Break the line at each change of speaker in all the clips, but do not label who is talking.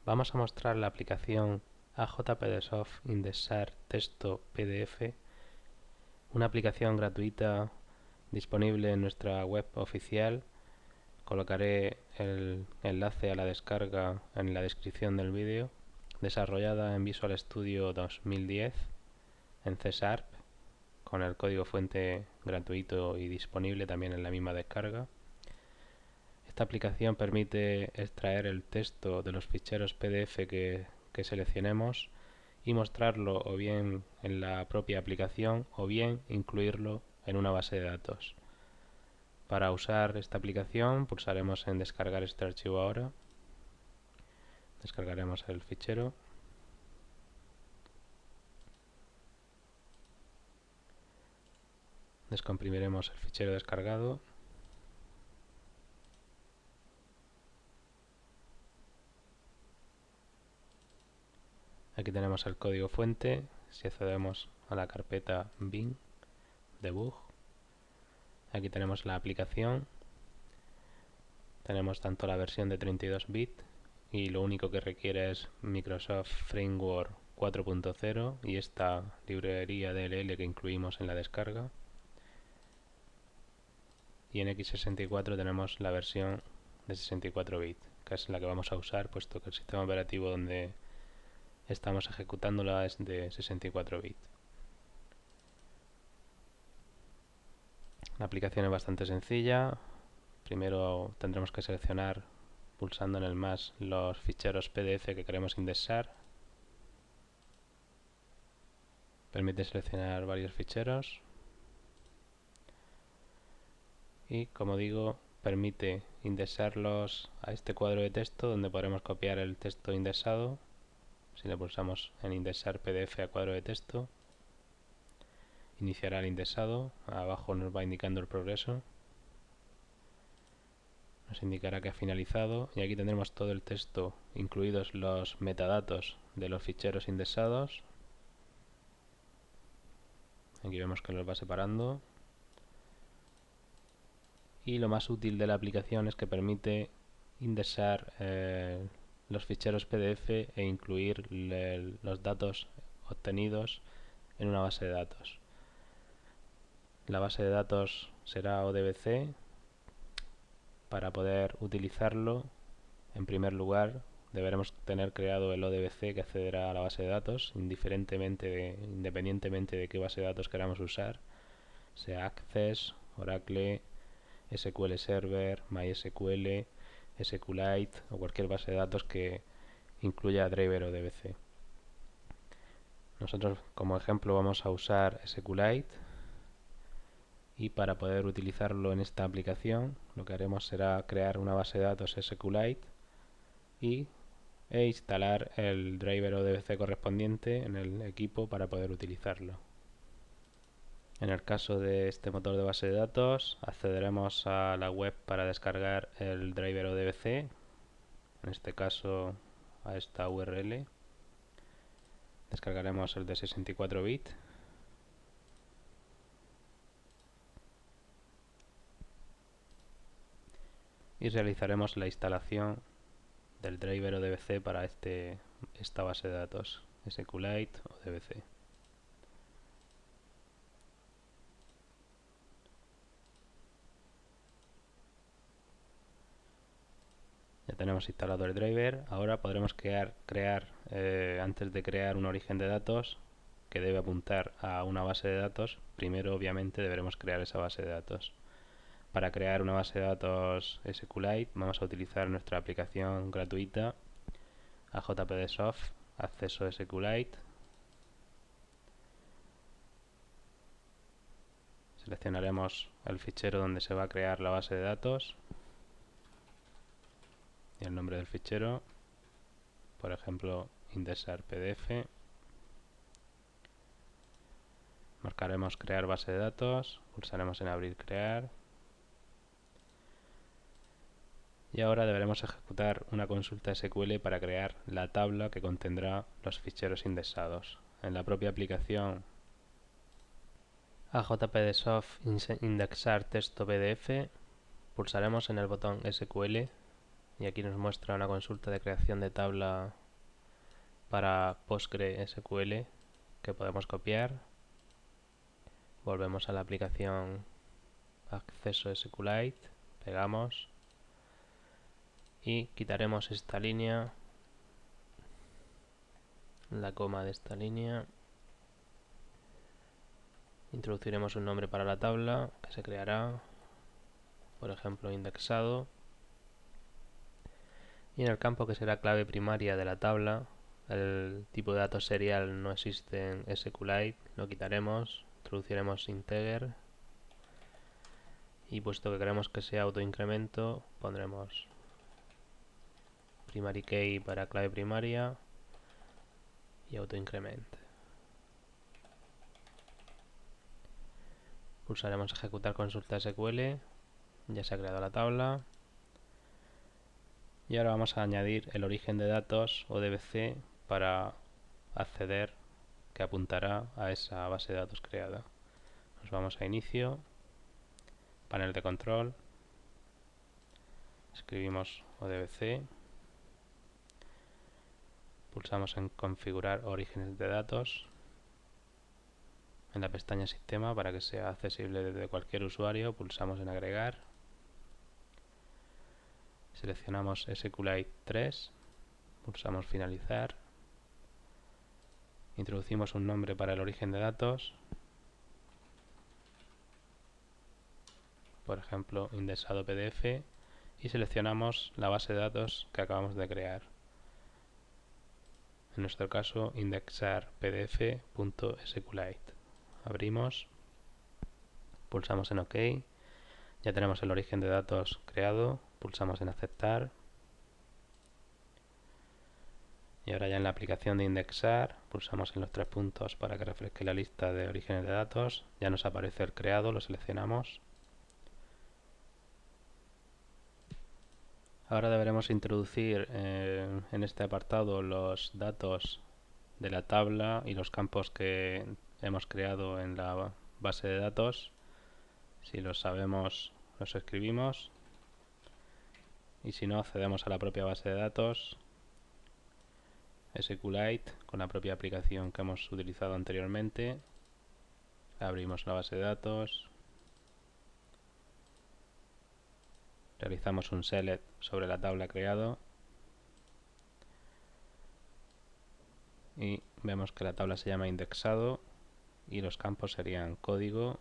Vamos a mostrar la aplicación AJPDsoft Indexar Texto PDF, una aplicación gratuita disponible en nuestra web oficial. Colocaré el enlace a la descarga en la descripción del vídeo. Desarrollada en Visual Studio 2010 en C#, con el código fuente gratuito y disponible también en la misma descarga. Esta aplicación permite extraer el texto de los ficheros PDF que seleccionemos y mostrarlo o bien en la propia aplicación o bien incluirlo en una base de datos. Para usar esta aplicación pulsaremos en descargar este archivo ahora. Descargaremos el fichero. Descomprimiremos el fichero descargado. Aquí tenemos el código fuente. Si accedemos a la carpeta bin debug, aquí tenemos la aplicación. Tenemos tanto la versión de 32 bits y lo único que requiere es Microsoft Framework 4.0 y esta librería DLL que incluimos en la descarga. Y en x64 tenemos la versión de 64 bits, que es la que vamos a usar, puesto que el sistema operativo donde estamos ejecutándola es de 64 bits. La aplicación es bastante sencilla. Primero tendremos que seleccionar pulsando en el más los ficheros PDF que queremos indexar. Permite seleccionar varios ficheros y, como digo, permite indexarlos a este cuadro de texto donde podremos copiar el texto indexado. Si le pulsamos en indexar PDF a cuadro de texto, iniciará el indexado. Abajo nos va indicando el progreso, nos indicará que ha finalizado y aquí tendremos todo el texto, incluidos los metadatos de los ficheros indexados. Aquí vemos que los va separando. Y lo más útil de la aplicación es que permite indexar los ficheros PDF e incluir los datos obtenidos en una base de datos. La base de datos será ODBC. Para poder utilizarlo, en primer lugar deberemos tener creado el ODBC que accederá a la base de datos, independientemente de qué base de datos queramos usar, sea Access, Oracle, SQL Server, MySQL, SQLite o cualquier base de datos que incluya driver ODBC. Nosotros como ejemplo vamos a usar SQLite y para poder utilizarlo en esta aplicación lo que haremos será crear una base de datos SQLite e instalar el driver ODBC correspondiente en el equipo para poder utilizarlo. En el caso de este motor de base de datos, accederemos a la web para descargar el driver ODBC, en este caso a esta URL. Descargaremos el de 64 bits. Y realizaremos la instalación del driver ODBC para esta base de datos, SQLite ODBC. Ya tenemos instalado el driver. Ahora podremos antes de crear un origen de datos que debe apuntar a una base de datos, primero obviamente deberemos crear esa base de datos. Para crear una base de datos SQLite vamos a utilizar nuestra aplicación gratuita AJPDsoft Acceso SQLite. Seleccionaremos el fichero donde se va a crear la base de datos y el nombre del fichero, por ejemplo indexar PDF. Marcaremos crear base de datos, pulsaremos en abrir crear y ahora deberemos ejecutar una consulta SQL para crear la tabla que contendrá los ficheros indexados. En la propia aplicación AJPDsoft Indexar Texto PDF pulsaremos en el botón SQL y aquí nos muestra una consulta de creación de tabla para PostgreSQL que podemos copiar. Volvemos a la aplicación Acceso SQLite, pegamos y quitaremos esta línea, la coma de esta línea. Introduciremos un nombre para la tabla que se creará, por ejemplo indexado, y en el campo que será clave primaria de la tabla, el tipo de datos serial no existe en SQLite, lo quitaremos, introduciremos integer y puesto que queremos que sea autoincremento pondremos primary key para clave primaria y autoincrement. Pulsaremos ejecutar consulta SQL, ya se ha creado la tabla y ahora vamos a añadir el origen de datos o DBC para acceder, que apuntará a esa base de datos creada. Nos vamos a inicio, panel de control, escribimos ODBC, pulsamos en configurar orígenes de datos en la pestaña sistema para que sea accesible desde cualquier usuario, pulsamos en agregar, seleccionamos SQLite 3, pulsamos finalizar, introducimos un nombre para el origen de datos, por ejemplo indexado PDF, y seleccionamos la base de datos que acabamos de crear, en nuestro caso indexar pdf.sqlite. Abrimos, pulsamos en OK, ya tenemos el origen de datos creado, pulsamos en aceptar y ahora ya en la aplicación de indexar pulsamos en los 3 puntos para que refresque la lista de orígenes de datos, ya nos aparece el creado, lo seleccionamos. Ahora deberemos introducir en este apartado los datos de la tabla y los campos que hemos creado en la base de datos. Si los sabemos, los escribimos, y si no, accedemos a la propia base de datos SQLite con la propia aplicación que hemos utilizado anteriormente. Abrimos la base de datos, realizamos un select sobre la tabla creado y vemos que la tabla se llama indexado y los campos serían código,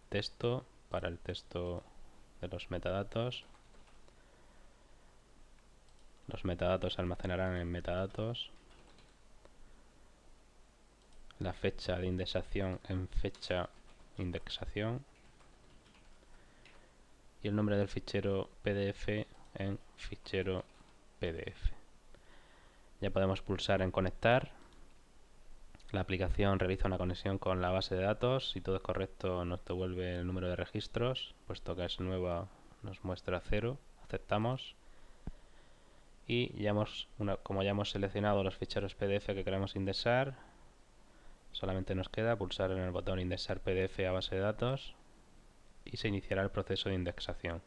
texto para el texto de los metadatos. Los metadatos se almacenarán en metadatos, la fecha de indexación en fecha indexación y el nombre del fichero PDF en fichero PDF. Ya podemos pulsar en conectar. La aplicación realiza una conexión con la base de datos. Si todo es correcto nos devuelve el número de registros, puesto que es nueva nos muestra 0. Aceptamos y como ya hemos seleccionado los ficheros PDF que queremos indexar, solamente nos queda pulsar en el botón indexar PDF a base de datos y se iniciará el proceso de indexación.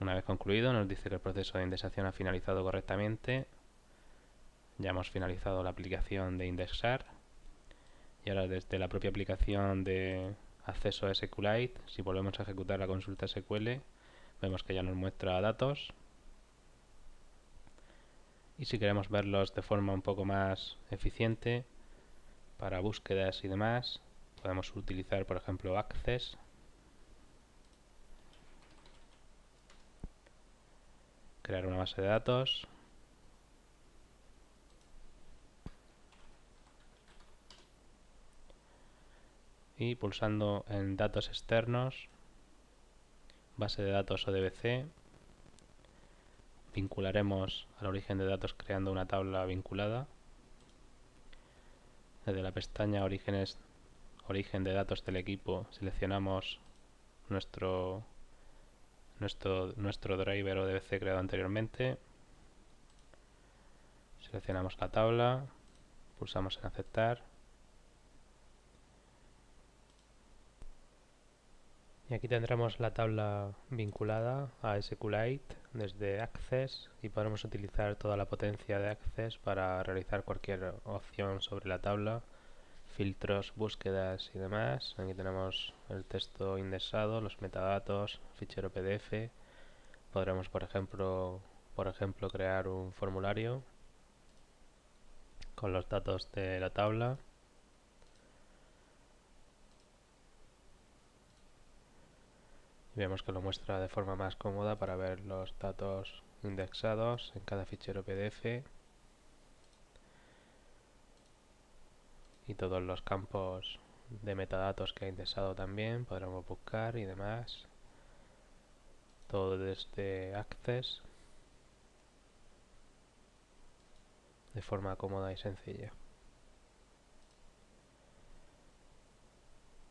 Una vez concluido nos dice que el proceso de indexación ha finalizado correctamente. Ya hemos finalizado la aplicación de indexar y ahora desde la propia aplicación de acceso a SQLite, si volvemos a ejecutar la consulta SQL, vemos que ya nos muestra datos y si queremos verlos de forma un poco más eficiente para búsquedas y demás, podemos utilizar por ejemplo Access, crear una base de datos y pulsando en datos externos, base de datos ODBC, vincularemos al origen de datos creando una tabla vinculada. Desde la pestaña orígenes, origen de datos del equipo, seleccionamos nuestro driver ODBC creado anteriormente, seleccionamos la tabla, pulsamos en aceptar Y aquí tendremos la tabla vinculada a SQLite desde Access y podremos utilizar toda la potencia de Access para realizar cualquier opción sobre la tabla, filtros, búsquedas y demás. Aquí tenemos el texto indexado, los metadatos, fichero PDF. Podremos, por ejemplo, crear un formulario con los datos de la tabla. Y vemos que lo muestra de forma más cómoda para ver los datos indexados en cada fichero PDF y todos los campos de metadatos que ha indexado también. Podremos buscar y demás. Todo desde Access de forma cómoda y sencilla.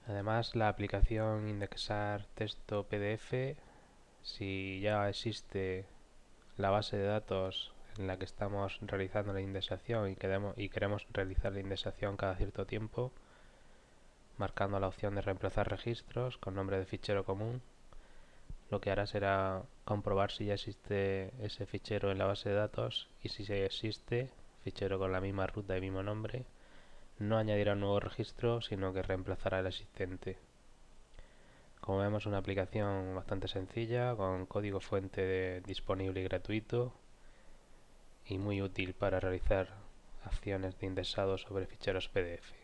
Además, la aplicación indexar texto PDF, si ya existe la base de datos en la que estamos realizando la indexación y queremos realizar la indexación cada cierto tiempo, marcando la opción de reemplazar registros con nombre de fichero común, lo que hará será comprobar si ya existe ese fichero en la base de datos, y si existe, fichero con la misma ruta y mismo nombre, no añadirá un nuevo registro, sino que reemplazará el existente. Como vemos, una aplicación bastante sencilla, con código fuente disponible y gratuito, y muy útil para realizar acciones de indexado sobre ficheros PDF.